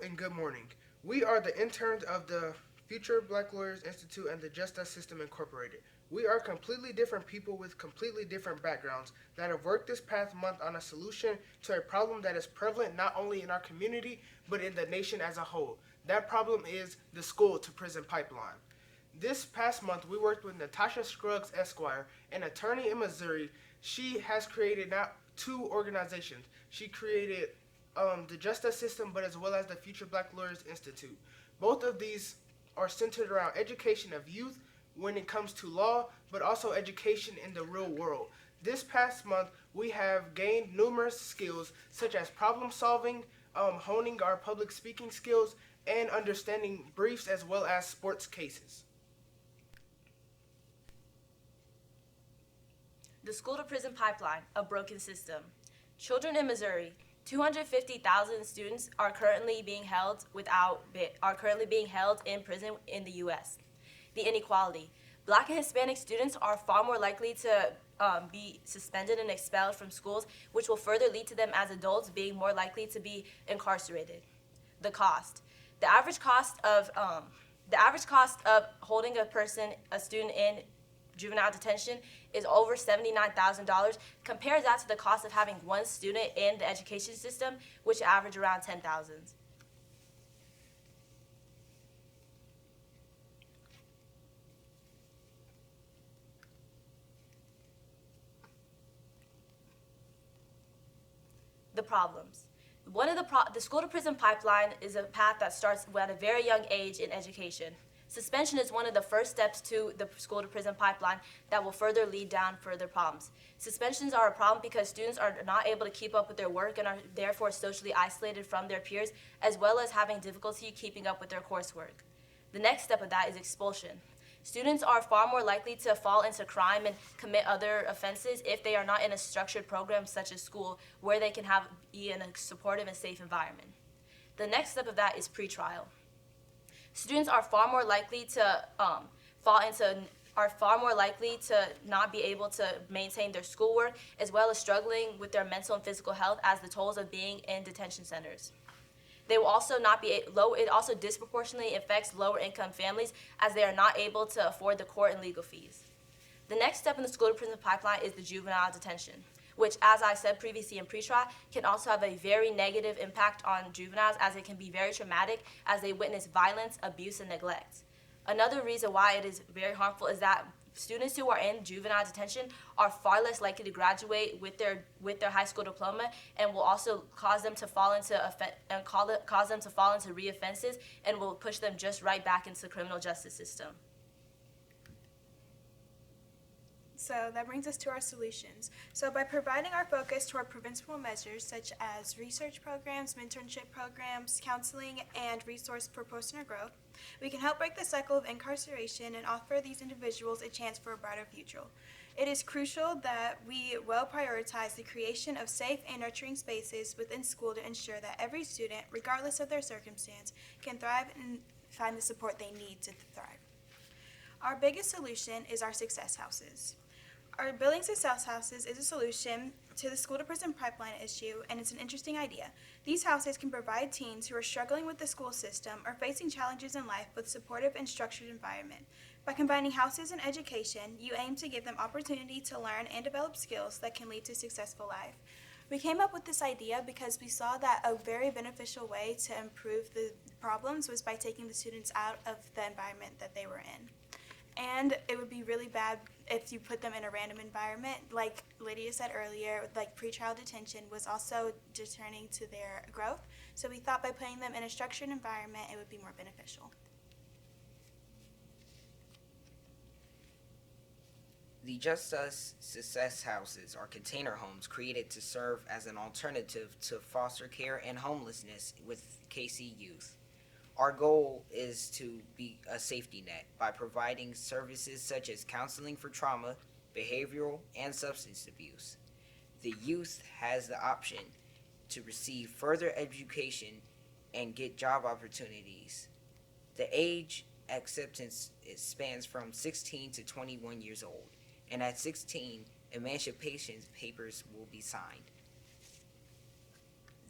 and good morning. We are the interns of the Future Black Lawyers Institute and the Justus System Incorporated. We are completely different people with completely different backgrounds that have worked this past month on a solution to a problem that is prevalent not only in our community but in the nation as a whole. That problem is the school to prison pipeline. This past month, we worked with Natasha Scruggs Esquire, an attorney in Missouri. She has created now two organizations. She created the Justice System, but as well as the Future Black Lawyers Institute. Both of these are centered around education of youth when it comes to law, but also education in the real world. This past month, we have gained numerous skills such as problem solving, honing our public speaking skills, and understanding briefs as well as sports cases. The school to prison pipeline, a broken system. Children in Missouri, 250,000 students are currently being held in prison in the U.S. The inequality. Black and Hispanic students are far more likely to be suspended and expelled from schools, which will further lead to them as adults being more likely to be incarcerated. The cost. The average cost of holding a student in juvenile detention is over $79,000. Compare that to the cost of having one student in the education system, which average around $10,000. The problems. The school to prison pipeline is a path that starts at a very young age in education. Suspension is one of the first steps to the school to prison pipeline that will further lead down further problems. Suspensions are a problem because students are not able to keep up with their work and are therefore socially isolated from their peers, as well as having difficulty keeping up with their coursework. The next step of that is expulsion. Students are far more likely to fall into crime and commit other offenses if they are not in a structured program such as school, where they can be in a supportive and safe environment. The next step of that is pretrial. Students are far more likely to not be able to maintain their schoolwork, as well as struggling with their mental and physical health as the tolls of being in detention centers. They will also not be low. It also disproportionately affects lower income families as they are not able to afford the court and legal fees. The next step in the school to prison pipeline is the juvenile detention, which, as I said previously in pretrial, can also have a very negative impact on juveniles, as it can be very traumatic as they witness violence, abuse, and neglect. Another reason why it is very harmful is that students who are in juvenile detention are far less likely to graduate with their high school diploma, and will also cause them to fall into reoffenses, and will push them just right back into the criminal justice system. So that brings us to our solutions. So by providing our focus toward preventable measures such as research programs, mentorship programs, counseling, and resource for personal growth, we can help break the cycle of incarceration and offer these individuals a chance for a brighter future. It is crucial that we well prioritize the creation of safe and nurturing spaces within school to ensure that every student, regardless of their circumstance, can thrive and find the support they need to thrive. Our biggest solution is our success houses. Our building success houses is a solution to the school to prison pipeline issue, and it's an interesting idea. These houses can provide teens who are struggling with the school system or facing challenges in life with supportive and structured environment. By combining houses and education, you aim to give them opportunity to learn and develop skills that can lead to a successful life. We came up with this idea because we saw that a very beneficial way to improve the problems was by taking the students out of the environment that they were in. And it would be really bad if you put them in a random environment. Like Lydia said earlier, like pretrial detention was also deterring to their growth. So we thought by putting them in a structured environment, it would be more beneficial. The Justus Success Houses are container homes created to serve as an alternative to foster care and homelessness with KC youth. Our goal is to be a safety net by providing services such as counseling for trauma, behavioral, and substance abuse. The youth has the option to receive further education and get job opportunities. The age acceptance spans from 16 to 21 years old, and at 16, emancipation papers will be signed.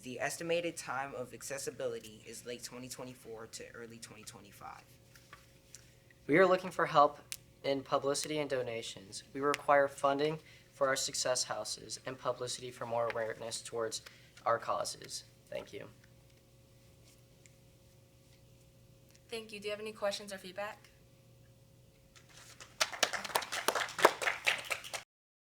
The estimated time of accessibility is late 2024 to early 2025. We are looking for help in publicity and donations. We require funding for our success houses and publicity for more awareness towards our causes. Thank you. Thank you. Do you have any questions or feedback?